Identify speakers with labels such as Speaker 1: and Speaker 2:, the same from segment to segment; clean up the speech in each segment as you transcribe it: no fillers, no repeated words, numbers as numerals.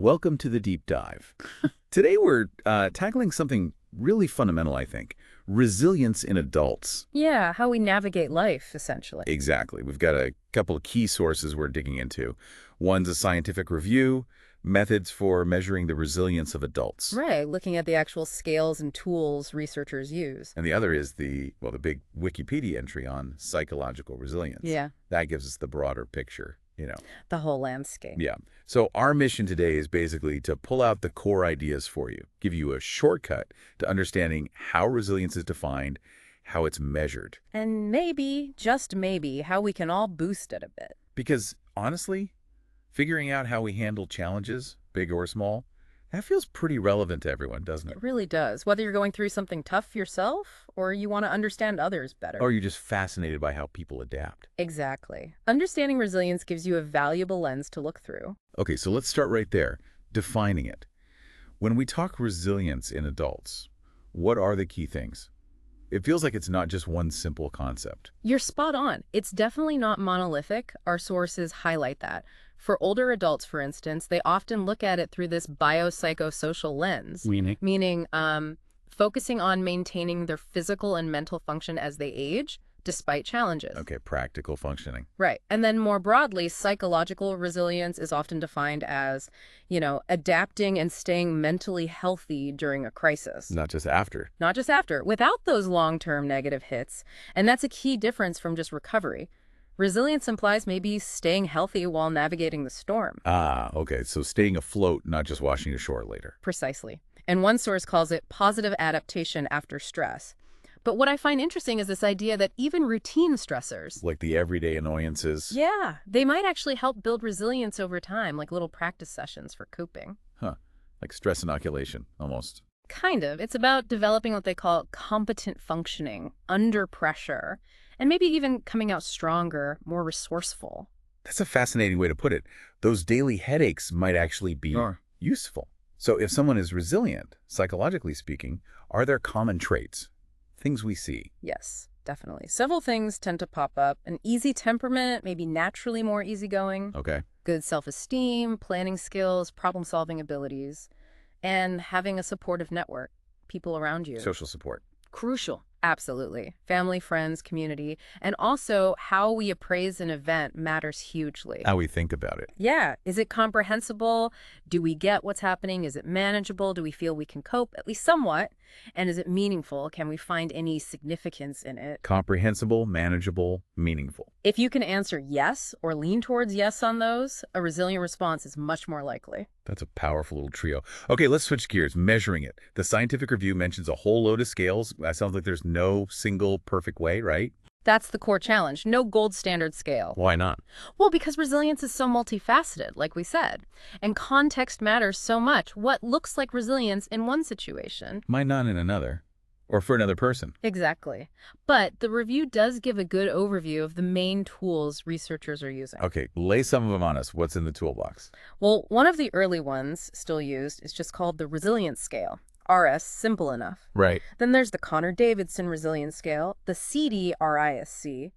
Speaker 1: Welcome to the deep dive. Today we're tackling something really fundamental, I think. Resilience in adults.
Speaker 2: Yeah, how we navigate life, essentially.
Speaker 1: Exactly. We've got a couple of key sources we're digging into. One's a scientific review, methods for measuring the resilience of adults.
Speaker 2: Right, looking at the actual scales and tools researchers use.
Speaker 1: And the other is the big Wikipedia entry on psychological resilience.
Speaker 2: Yeah,
Speaker 1: That gives us the broader picture.
Speaker 2: the whole landscape.
Speaker 1: Yeah. So our mission today is basically to pull out the core ideas for you, give you a shortcut to understanding how resilience is defined, how it's measured.
Speaker 2: And maybe, just maybe, how we can all boost it a bit.
Speaker 1: Because honestly, figuring out how we handle challenges, big or small, that feels pretty relevant to everyone, doesn't it?
Speaker 2: It really does. Whether you're going through something tough yourself or you want to understand others better.
Speaker 1: Or you're just fascinated by how people adapt.
Speaker 2: Exactly. Understanding resilience gives you a valuable lens to look through.
Speaker 1: Okay, so let's start right there, defining it. When we talk resilience in adults, what are the key things? It feels like it's not just one simple concept.
Speaker 2: You're spot on. It's definitely not monolithic. Our sources highlight that. For older adults, for instance, they often look at it through this biopsychosocial lens, meaning focusing on maintaining their physical and mental function as they age, despite challenges.
Speaker 1: Okay, practical functioning.
Speaker 2: Right. And then more broadly, psychological resilience is often defined as, adapting and staying mentally healthy during a crisis.
Speaker 1: Not just after.
Speaker 2: Not just after, without those long-term negative hits. And that's a key difference from just recovery. Resilience implies maybe staying healthy while navigating the storm.
Speaker 1: Ah, okay, so staying afloat, not just washing ashore later.
Speaker 2: Precisely. And one source calls it positive adaptation after stress. But what I find interesting is this idea that even routine stressors,
Speaker 1: Like the everyday annoyances.
Speaker 2: yeah, they might actually help build resilience over time, like little practice sessions for coping.
Speaker 1: Huh, like stress inoculation, almost.
Speaker 2: Kind of. It's about developing what they call competent functioning under pressure, and maybe even coming out stronger, more resourceful.
Speaker 1: That's a fascinating way to put it. Those daily headaches might actually be useful. So if someone is resilient, psychologically speaking, are there common traits? Things we see?
Speaker 2: Yes, definitely. Several things tend to pop up. An easy temperament, maybe naturally more easygoing.
Speaker 1: Okay.
Speaker 2: Good self-esteem, planning skills, problem-solving abilities, and having a supportive network, people around you.
Speaker 1: Social support.
Speaker 2: Crucial. Absolutely. Family, friends, community, and also how we appraise an event matters hugely.
Speaker 1: How we think about it.
Speaker 2: Yeah. Is it comprehensible? Do we get what's happening? Is it manageable? Do we feel we can cope, at least somewhat? And is it meaningful? Can we find any significance in it?
Speaker 1: Comprehensible, manageable, meaningful.
Speaker 2: If you can answer yes or lean towards yes on those, a resilient response is much more likely.
Speaker 1: That's a powerful little trio. Okay, let's switch gears. Measuring it. The scientific review mentions a whole load of scales. That sounds like there's no single perfect way, right?
Speaker 2: That's the core challenge. No gold standard scale.
Speaker 1: Why not?
Speaker 2: Well, because resilience is so multifaceted, like we said, and context matters so much. What looks like resilience in one situation
Speaker 1: Might not in another. Or for another person.
Speaker 2: Exactly. But the review does give a good overview of the main tools researchers are using.
Speaker 1: Okay, lay some of them on us. What's in the toolbox?
Speaker 2: Well, one of the early ones still used is just called the Resilience Scale. RS, simple enough.
Speaker 1: Right.
Speaker 2: Then there's the Connor-Davidson Resilience Scale, the CDRISC.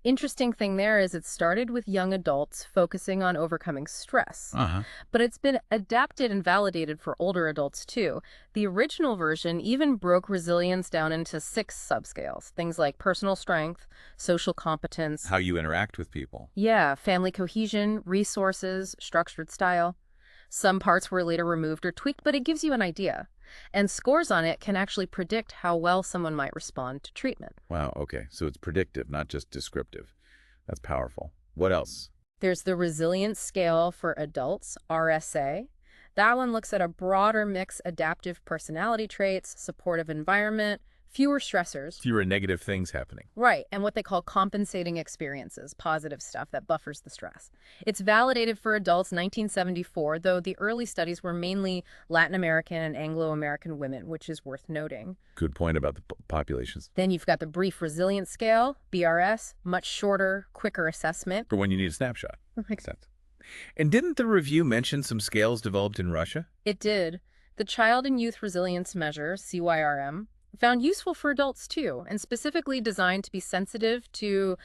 Speaker 2: Interesting thing there is it started with young adults focusing on overcoming stress. But it's been adapted and validated for older adults too. The original version even broke resilience down into 6 subscales. Things like personal strength, social competence.
Speaker 1: How you interact with people.
Speaker 2: Yeah, family cohesion, resources, structured style. Some parts were later removed or tweaked, but it gives you an idea. And scores on it can actually predict how well someone might respond to treatment.
Speaker 1: Wow, okay. So it's predictive, not just descriptive. That's powerful. What else?
Speaker 2: There's the Resilience Scale for Adults, RSA. That one looks at a broader mix adaptive personality traits, supportive environment, fewer stressors.
Speaker 1: Fewer negative things happening.
Speaker 2: Right, and what they call compensating experiences, positive stuff that buffers the stress. It's validated for adults 1974, though the early studies were mainly Latin American and Anglo-American women, which is worth noting.
Speaker 1: Good point about the populations.
Speaker 2: Then you've got the Brief Resilience Scale, BRS, much shorter, quicker assessment.
Speaker 1: For when you need a snapshot. Makes sense. And didn't the review mention some scales developed in Russia?
Speaker 2: It did. The Child and Youth Resilience Measure, CYRM, found useful for adults too, and specifically designed to be sensitive to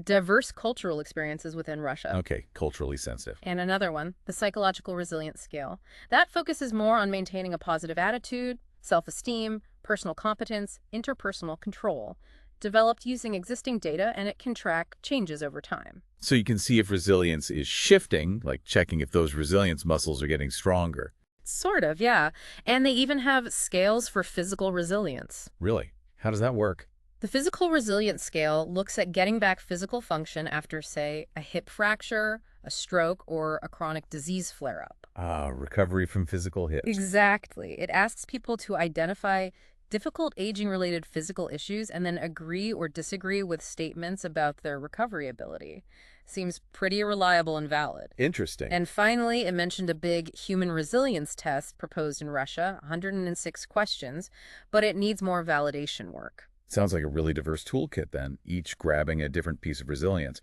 Speaker 2: diverse cultural experiences within Russia.
Speaker 1: Okay, culturally sensitive.
Speaker 2: And another one, the psychological resilience scale. That focuses more on maintaining a positive attitude, self-esteem, personal competence, interpersonal control. Developed using existing data, and it can track changes over time.
Speaker 1: So you can see if resilience is shifting, like checking if those resilience muscles are getting stronger.
Speaker 2: Sort of, yeah. And they even have scales for physical resilience.
Speaker 1: Really? How does that work?
Speaker 2: The physical resilience scale looks at getting back physical function after, say, a hip fracture, a stroke, or a chronic disease flare-up.
Speaker 1: Recovery from physical hits.
Speaker 2: Exactly. It asks people to identify difficult aging-related physical issues and then agree or disagree with statements about their recovery ability. Seems pretty reliable and valid.
Speaker 1: Interesting.
Speaker 2: And finally, it mentioned a big human resilience test proposed in Russia, 106 questions, but it needs more validation work.
Speaker 1: Sounds like a really diverse toolkit then, each grabbing a different piece of resilience.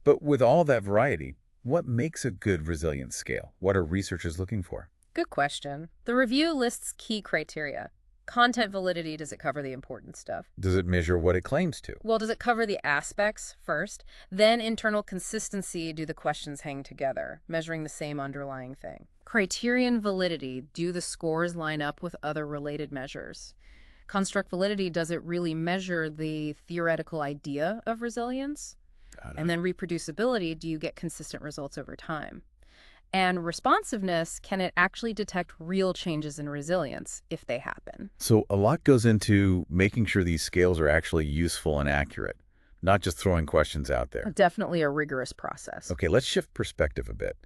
Speaker 1: But with all that variety, what makes a good resilience scale? What are researchers looking for?
Speaker 2: Good question. The review lists key criteria. Content validity, does it cover the important stuff?
Speaker 1: Does it measure what it claims to?
Speaker 2: Well, does it cover the aspects first? Then internal consistency, do the questions hang together, measuring the same underlying thing? Criterion validity, do the scores line up with other related measures? Construct validity, does it really measure the theoretical idea of resilience? And then reproducibility, do you get consistent results over time? And responsiveness, can it actually detect real changes in resilience if they happen?
Speaker 1: So a lot goes into making sure these scales are actually useful and accurate, not just throwing questions out there.
Speaker 2: Definitely a rigorous process.
Speaker 1: Okay, let's shift perspective a bit.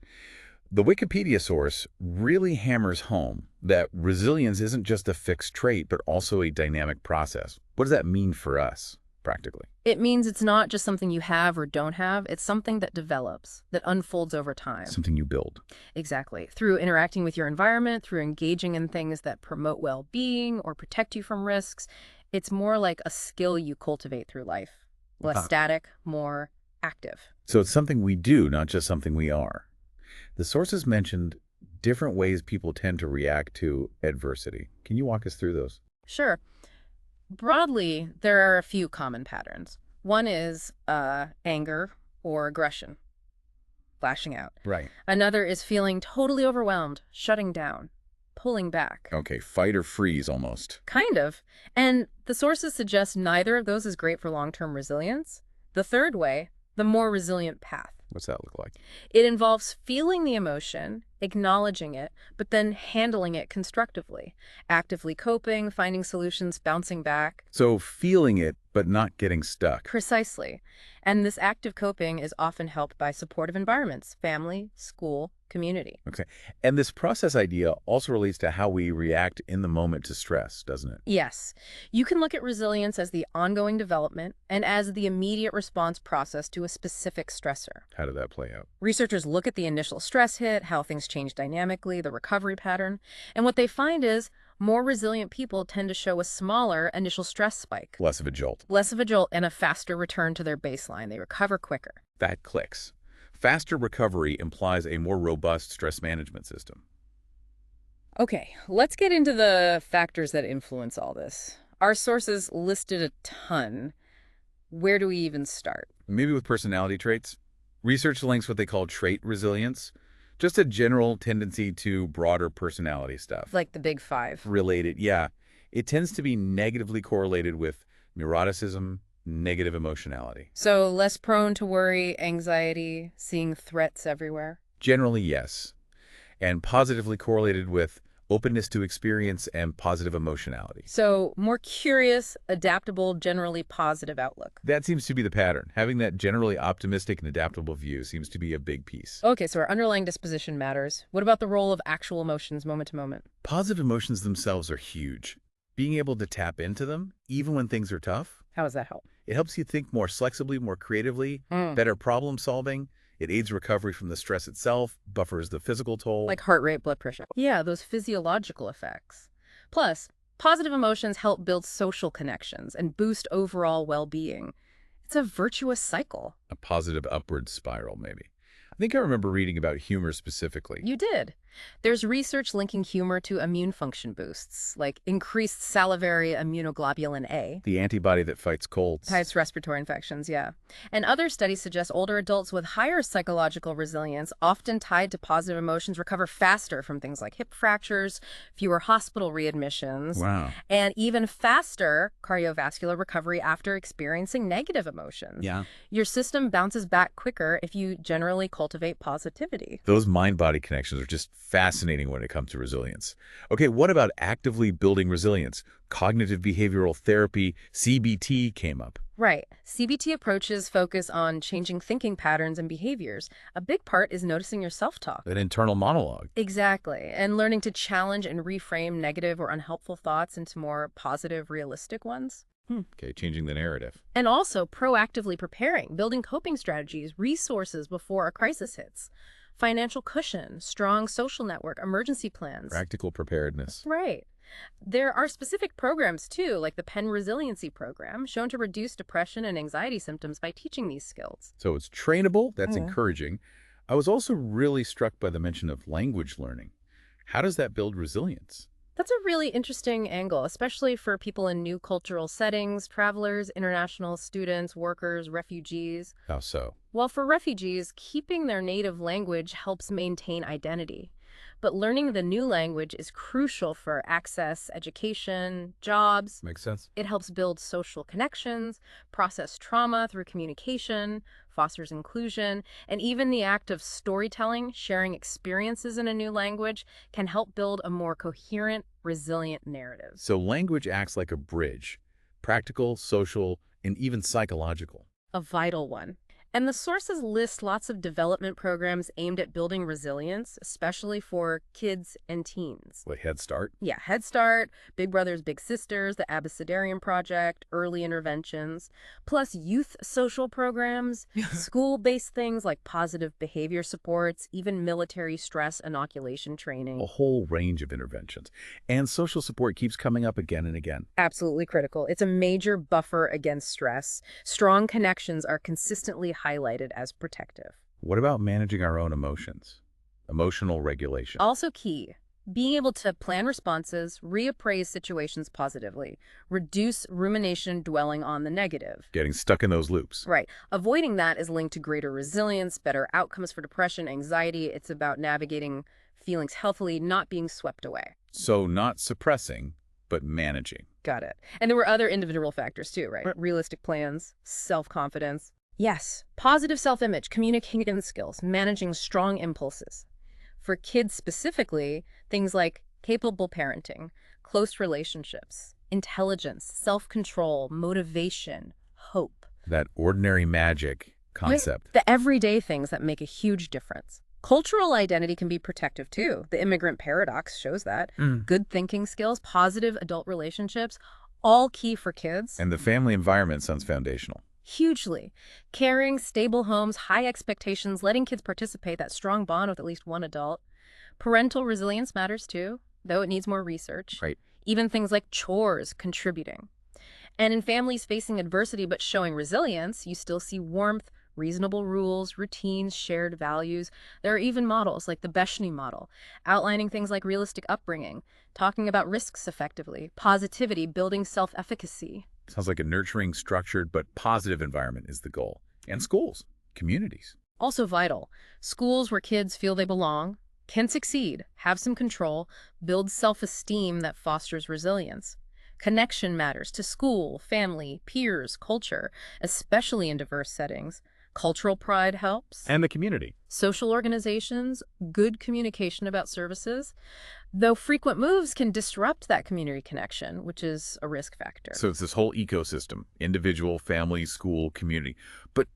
Speaker 1: The Wikipedia source really hammers home that resilience isn't just a fixed trait, but also a dynamic process. What does that mean for us, practically?
Speaker 2: It means it's not just something you have or don't have. It's something that develops, that unfolds over time.
Speaker 1: Something you build.
Speaker 2: Exactly. Through interacting with your environment, through engaging in things that promote well-being or protect you from risks. It's more like a skill you cultivate through life. Less static, more active.
Speaker 1: So it's something we do, not just something we are. The sources mentioned different ways people tend to react to adversity. Can you walk us through those?
Speaker 2: Sure. Broadly, there are a few common patterns. One is anger or aggression, lashing out.
Speaker 1: Right.
Speaker 2: Another is feeling totally overwhelmed, shutting down, pulling back.
Speaker 1: Okay, fight or freeze almost.
Speaker 2: Kind of. And the sources suggest neither of those is great for long-term resilience. The third way, the more resilient path.
Speaker 1: What's that look like?
Speaker 2: It involves feeling the emotion, acknowledging it, but then handling it constructively, actively coping, finding solutions, bouncing back.
Speaker 1: So feeling it, but not getting stuck.
Speaker 2: Precisely. And this active coping is often helped by supportive environments, family, school, community.
Speaker 1: Okay. And this process idea also relates to how we react in the moment to stress, doesn't it?
Speaker 2: Yes. You can look at resilience as the ongoing development and as the immediate response process to a specific stressor.
Speaker 1: How did that play out?
Speaker 2: Researchers look at the initial stress hit, how things change dynamically, the recovery pattern, and what they find is more resilient people tend to show a smaller initial stress spike.
Speaker 1: Less of a jolt.
Speaker 2: Less of a jolt and a faster return to their baseline. They recover quicker.
Speaker 1: That clicks. Faster recovery implies a more robust stress management system.
Speaker 2: Okay, let's get into the factors that influence all this. Our sources listed a ton. Where do we even start?
Speaker 1: Maybe with personality traits. Research links what they call trait resilience. Just a general tendency to broader personality stuff.
Speaker 2: Like the big five.
Speaker 1: Related, yeah. It tends to be negatively correlated with neuroticism, negative emotionality.
Speaker 2: So less prone to worry, anxiety, seeing threats everywhere?
Speaker 1: Generally, yes. And positively correlated with openness to experience and positive emotionality.
Speaker 2: So more curious, adaptable, generally positive outlook.
Speaker 1: That seems to be the pattern. Having that generally optimistic and adaptable view seems to be a big piece.
Speaker 2: Okay, so our underlying disposition matters. What about the role of actual emotions moment to moment?
Speaker 1: Positive emotions themselves are huge. Being able to tap into them, even when things are tough.
Speaker 2: How does that help?
Speaker 1: It helps you think more flexibly, more creatively, better problem solving. It aids recovery from the stress itself, buffers the physical toll.
Speaker 2: Like heart rate, blood pressure. Yeah, those physiological effects. Plus, positive emotions help build social connections and boost overall well-being. It's a virtuous cycle.
Speaker 1: A positive upward spiral, maybe. I think I remember reading about humor specifically.
Speaker 2: You did. There's research linking humor to immune function boosts, like increased salivary immunoglobulin A.
Speaker 1: The antibody that fights colds.
Speaker 2: Types respiratory infections, yeah. And other studies suggest older adults with higher psychological resilience, often tied to positive emotions, recover faster from things like hip fractures, fewer hospital readmissions,
Speaker 1: Wow.
Speaker 2: and even faster cardiovascular recovery after experiencing negative emotions.
Speaker 1: Yeah.
Speaker 2: Your system bounces back quicker if you generally cultivate positivity.
Speaker 1: Those mind-body connections are just fascinating when it comes to resilience. Okay, what about actively building resilience? Cognitive behavioral therapy, CBT, came up.
Speaker 2: Right. CBT approaches focus on changing thinking patterns and behaviors. A big part is noticing your self-talk.
Speaker 1: That internal monologue.
Speaker 2: Exactly. And learning to challenge and reframe negative or unhelpful thoughts into more positive, realistic ones.
Speaker 1: Okay, changing the narrative.
Speaker 2: And also proactively preparing, building coping strategies, resources before a crisis hits. Financial cushion, strong social network, emergency plans.
Speaker 1: Practical preparedness.
Speaker 2: Right. There are specific programs, too, like the Penn Resiliency Program, shown to reduce depression and anxiety symptoms by teaching these skills.
Speaker 1: So it's trainable. That's encouraging. I was also really struck by the mention of language learning. How does that build resilience?
Speaker 2: That's a really interesting angle, especially for people in new cultural settings, travelers, international students, workers, refugees.
Speaker 1: How so?
Speaker 2: Well, for refugees, keeping their native language helps maintain identity. But learning the new language is crucial for access, education, jobs.
Speaker 1: Makes sense.
Speaker 2: It helps build social connections, process trauma through communication, fosters inclusion, and even the act of storytelling, sharing experiences in a new language, can help build a more coherent, resilient narrative.
Speaker 1: So language acts like a bridge, practical, social, and even psychological.
Speaker 2: A vital one. And the sources list lots of development programs aimed at building resilience, especially for kids and teens.
Speaker 1: Like Head Start?
Speaker 2: Yeah, Head Start, Big Brothers Big Sisters, the Abecedarian Project, early interventions, plus youth social programs, school-based things like positive behavior supports, even military stress inoculation training.
Speaker 1: A whole range of interventions. And social support keeps coming up again and again.
Speaker 2: Absolutely critical. It's a major buffer against stress. Strong connections are consistently highlighted as protective.
Speaker 1: What about managing our own emotions? Emotional regulation.
Speaker 2: Also key. Being able to plan responses, reappraise situations positively, reduce rumination dwelling on the negative.
Speaker 1: Getting stuck in those loops.
Speaker 2: Right. Avoiding that is linked to greater resilience, better outcomes for depression, anxiety. It's about navigating feelings healthily, not being swept away.
Speaker 1: So not suppressing, but managing.
Speaker 2: Got it. And there were other individual factors too, right? Realistic plans, self-confidence. Yes, positive self-image, communication skills, managing strong impulses. For kids specifically, things like capable parenting, close relationships, intelligence, self-control, motivation, hope.
Speaker 1: That ordinary magic concept.
Speaker 2: The everyday things that make a huge difference. Cultural identity can be protective too. The immigrant paradox shows that. Good thinking skills, positive adult relationships, all key for kids.
Speaker 1: And the family environment sounds foundational.
Speaker 2: Hugely. Caring, stable homes, high expectations, letting kids participate, that strong bond with at least one adult. Parental resilience matters too, though it needs more research.
Speaker 1: Right.
Speaker 2: Even things like chores contributing. And in families facing adversity but showing resilience, you still see warmth, reasonable rules, routines, shared values. There are even models like the Beshny model, outlining things like realistic upbringing, talking about risks effectively, positivity, building self-efficacy.
Speaker 1: Sounds like a nurturing, structured, but positive environment is the goal. And schools, communities.
Speaker 2: Also vital. Schools where kids feel they belong, can succeed, have some control, build self-esteem that fosters resilience. Connection matters to school, family, peers, culture, especially in diverse settings. Cultural pride helps.
Speaker 1: And the community.
Speaker 2: Social organizations, good communication about services, though frequent moves can disrupt that community connection, which is a risk factor.
Speaker 1: So it's this whole ecosystem, individual, family, school, community. But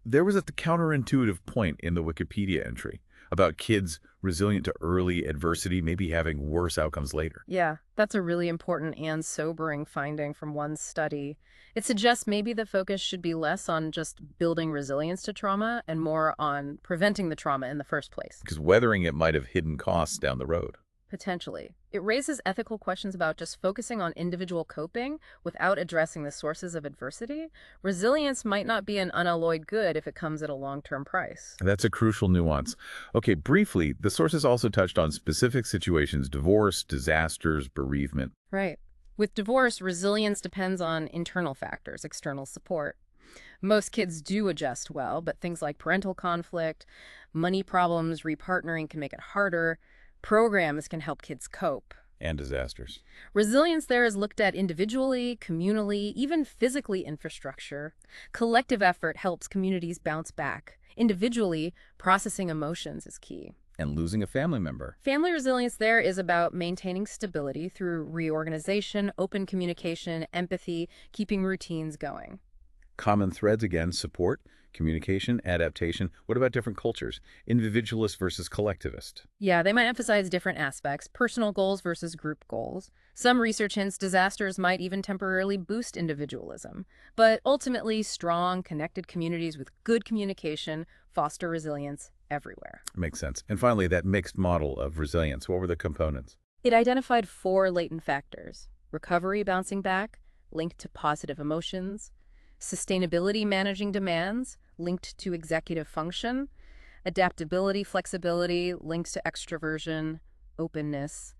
Speaker 1: there was a counterintuitive point in the Wikipedia entry about kids resilient to early adversity, maybe having worse outcomes later.
Speaker 2: Yeah, that's a really important and sobering finding from one study. It suggests maybe the focus should be less on just building resilience to trauma and more on preventing the trauma in the first place.
Speaker 1: Because weathering it might have hidden costs down the road.
Speaker 2: Potentially. It raises ethical questions about just focusing on individual coping without addressing the sources of adversity. Resilience might not be an unalloyed good if it comes at a long-term price.
Speaker 1: That's a crucial nuance. Okay, briefly, the sources also touched on specific situations: divorce, disasters, bereavement.
Speaker 2: Right. With divorce, resilience depends on internal factors, external support. Most kids do adjust well, but things like parental conflict, money problems, repartnering can make it harder. Programs can help kids cope.
Speaker 1: And disasters.
Speaker 2: Resilience there is looked at individually, communally, even physically infrastructure. Collective effort helps communities bounce back. Individually, processing emotions is key.
Speaker 1: And losing a family member.
Speaker 2: Family resilience there is about maintaining stability through reorganization, open communication, empathy, keeping routines going.
Speaker 1: Common threads again: support, communication, adaptation. What about different cultures? Individualist versus collectivist.
Speaker 2: Yeah, they might emphasize different aspects, personal goals versus group goals. Some research hints disasters might even temporarily boost individualism. But ultimately, strong, connected communities with good communication foster resilience everywhere.
Speaker 1: Makes sense. And finally, that mixed model of resilience. What were the components?
Speaker 2: It identified 4 latent factors: recovery bouncing back, linked to positive emotions; sustainability managing demands, linked to executive function; adaptability, flexibility, linked to extroversion, openness;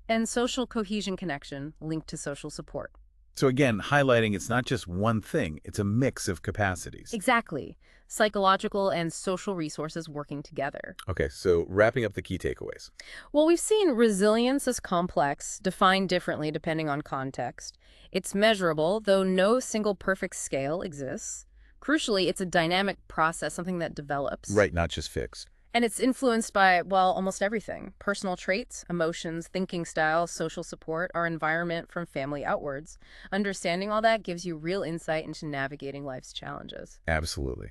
Speaker 2: and social cohesion connection, linked to social support.
Speaker 1: So again, highlighting it's not just one thing, it's a mix of capacities.
Speaker 2: Exactly. Psychological and social resources working together.
Speaker 1: Okay, so wrapping up the key takeaways.
Speaker 2: Well, we've seen resilience as complex, defined differently depending on context. It's measurable, though no single perfect scale exists. Crucially, it's a dynamic process, something that develops.
Speaker 1: Right, not just fixed.
Speaker 2: And it's influenced by, well, almost everything. Personal traits, emotions, thinking styles, social support, our environment from family outwards. Understanding all that gives you real insight into navigating life's challenges.
Speaker 1: Absolutely.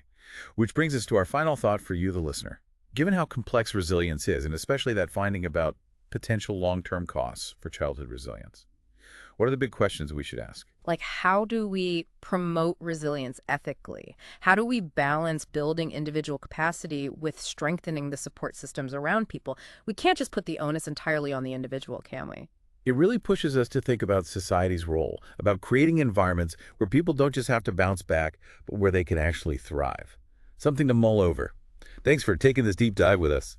Speaker 1: Which brings us to our final thought for you, the listener. Given how complex resilience is, and especially that finding about potential long-term costs for childhood resilience, what are the big questions we should ask?
Speaker 2: Like, how do we promote resilience ethically? How do we balance building individual capacity with strengthening the support systems around people? We can't just put the onus entirely on the individual, can we?
Speaker 1: It really pushes us to think about society's role, about creating environments where people don't just have to bounce back, but where they can actually thrive. Something to mull over. Thanks for taking this deep dive with us.